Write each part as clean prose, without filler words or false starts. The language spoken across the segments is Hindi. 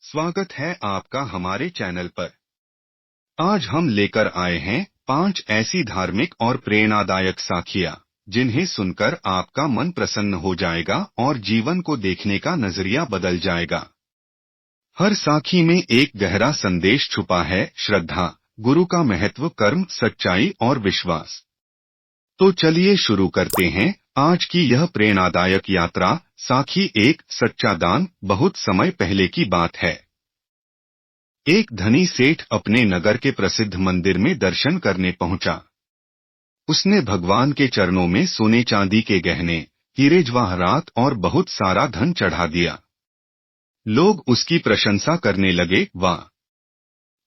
स्वागत है आपका हमारे चैनल पर। आज हम लेकर आए हैं 5 ऐसी धार्मिक और प्रेरणादायक साखियां जिन्हें सुनकर आपका मन प्रसन्न हो जाएगा और जीवन को देखने का नजरिया बदल जाएगा। हर साखी में एक गहरा संदेश छुपा है: श्रद्धा, गुरु का महत्व, कर्म, सच्चाई और विश्वास। तो चलिए शुरू करते हैं आज की यह प्रेरणादायक यात्रा। साखी 1, सच्चा दान। बहुत समय पहले की बात है। एक धनी सेठ अपने नगर के प्रसिद्ध मंदिर में दर्शन करने पहुंचा। उसने भगवान के चरणों में सोने चांदी के गहने, हीरे जवाहरात और बहुत सारा धन चढ़ा दिया। लोग उसकी प्रशंसा करने लगे, वाह,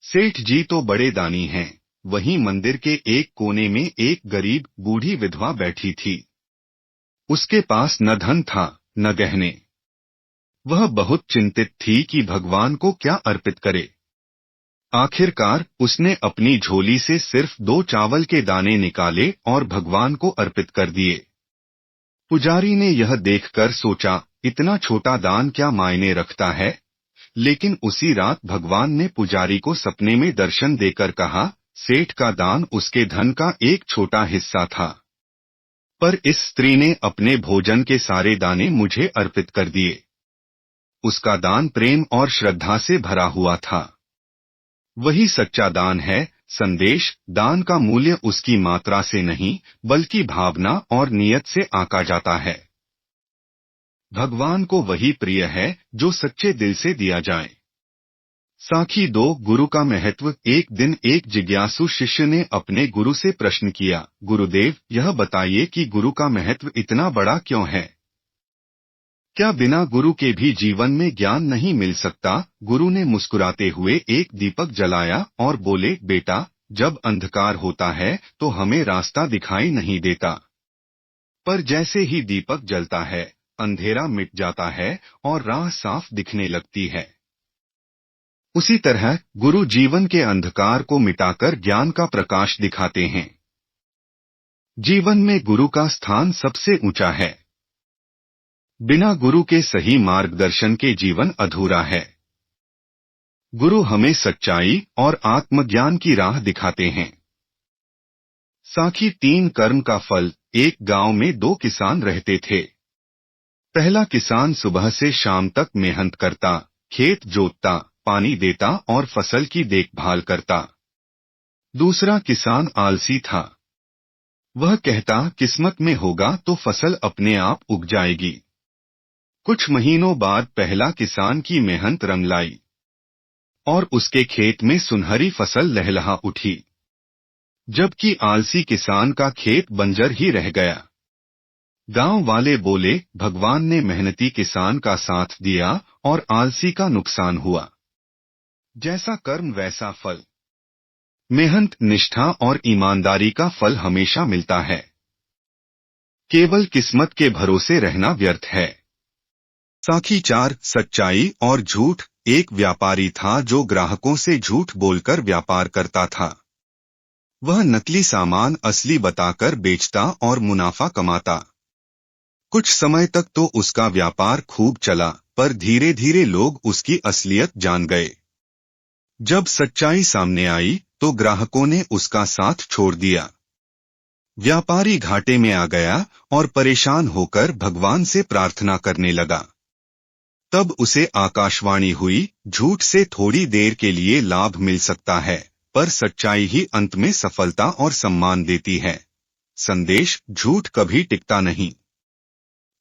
सेठ जी तो बड़े दानी हैं। वहीं मंदिर के एक कोने में एक गरीब बूढ़ी विधवा बैठी थी। उसके पास न धन था न गहने। वह बहुत चिंतित थी कि भगवान को क्या अर्पित करे। आखिरकार उसने अपनी झोली से सिर्फ 2 चावल के दाने निकाले और भगवान को अर्पित कर दिए। पुजारी ने यह देखकर सोचा, इतना छोटा दान क्या मायने रखता है। लेकिन उसी रात भगवान ने पुजारी को सपने में दर्शन देकर कहा, सेठ का दान उसके धन का एक छोटा हिस्सा था, पर इस स्त्री ने अपने भोजन के सारे दाने मुझे अर्पित कर दिए। उसका दान प्रेम और श्रद्धा से भरा हुआ था। वही सच्चा दान है। संदेश: दान का मूल्य उसकी मात्रा से नहीं बल्कि भावना और नियत से आंका जाता है। भगवान को वही प्रिय है जो सच्चे दिल से दिया जाए। साखी 2, गुरु का महत्व। एक दिन एक जिज्ञासु शिष्य ने अपने गुरु से प्रश्न किया, गुरुदेव, यह बताइए कि गुरु का महत्व इतना बड़ा क्यों है। क्या बिना गुरु के भी जीवन में ज्ञान नहीं मिल सकता। गुरु ने मुस्कुराते हुए एक दीपक जलाया और बोले, बेटा, जब अंधकार होता है तो हमें रास्ता दिखाई नहीं देता, पर जैसे ही दीपक जलता है अंधेरा मिट जाता है और राह साफ दिखने लगती है। उसी तरह गुरु जीवन के अंधकार को मिटाकर ज्ञान का प्रकाश दिखाते हैं। जीवन में गुरु का स्थान सबसे ऊंचा है। बिना गुरु के सही मार्गदर्शन के जीवन अधूरा है। गुरु हमें सच्चाई और आत्मज्ञान की राह दिखाते हैं। साखी 3, कर्म का फल। एक गांव में 2 किसान रहते थे। पहला किसान सुबह से शाम तक मेहनत करता, खेत जोतता, पानी देता और फसल की देखभाल करता। दूसरा किसान आलसी था। वह कहता, किस्मत में होगा तो फसल अपने आप उग जाएगी। कुछ महीनों बाद पहला किसान की मेहनत रंग लाई और उसके खेत में सुनहरी फसल लहलहा उठी, जबकि आलसी किसान का खेत बंजर ही रह गया। गांव वाले बोले, भगवान ने मेहनती किसान का साथ दिया और आलसी का नुकसान हुआ। जैसा कर्म वैसा फल। मेहनत, निष्ठा और ईमानदारी का फल हमेशा मिलता है। केवल किस्मत के भरोसे रहना व्यर्थ है। साखी 4, सच्चाई और झूठ। एक व्यापारी था जो ग्राहकों से झूठ बोलकर व्यापार करता था। वह नकली सामान असली बताकर बेचता और मुनाफा कमाता। कुछ समय तक तो उसका व्यापार खूब चला, पर धीरे धीरे लोग उसकी असलियत जान गए। जब सच्चाई सामने आई तो ग्राहकों ने उसका साथ छोड़ दिया। व्यापारी घाटे में आ गया और परेशान होकर भगवान से प्रार्थना करने लगा। तब उसे आकाशवाणी हुई, झूठ से थोड़ी देर के लिए लाभ मिल सकता है, पर सच्चाई ही अंत में सफलता और सम्मान देती है। संदेश: झूठ कभी टिकता नहीं।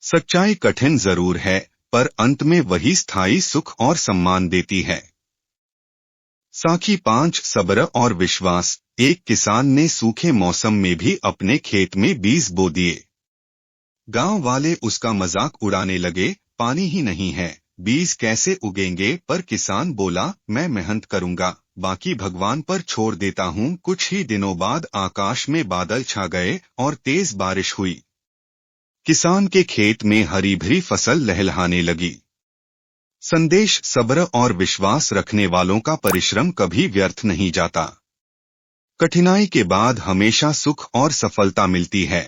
सच्चाई कठिन जरूर है, पर अंत में वही स्थायी सुख और सम्मान देती है। साखी 5, सब्र और विश्वास। एक किसान ने सूखे मौसम में भी अपने खेत में बीज बो दिए। गांव वाले उसका मजाक उड़ाने लगे, पानी ही नहीं है, बीज कैसे उगेंगे। पर किसान बोला, मैं मेहनत करूंगा, बाकी भगवान पर छोड़ देता हूँ। कुछ ही दिनों बाद आकाश में बादल छा गए और तेज बारिश हुई। किसान के खेत में हरी भरी फसल लहलहाने लगी। संदेश: सब्र और विश्वास रखने वालों का परिश्रम कभी व्यर्थ नहीं जाता। कठिनाई के बाद हमेशा सुख और सफलता मिलती है।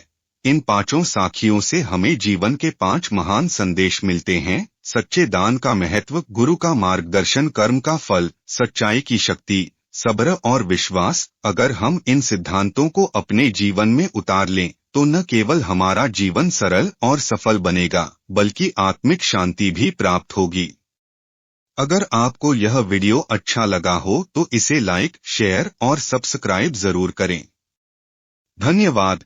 इन 5 साखियों से हमें जीवन के 5 महान संदेश मिलते हैं। सच्चे दान का महत्व, गुरु का मार्गदर्शन, कर्म का फल, सच्चाई की शक्ति, सब्र और विश्वास। अगर हम इन सिद्धांतों को अपने जीवन में उतार लें तो न केवल हमारा जीवन सरल और सफल बनेगा, बल्कि आत्मिक शांति भी प्राप्त होगी। अगर आपको यह वीडियो अच्छा लगा हो तो इसे लाइक, शेयर और सब्सक्राइब जरूर करें। धन्यवाद।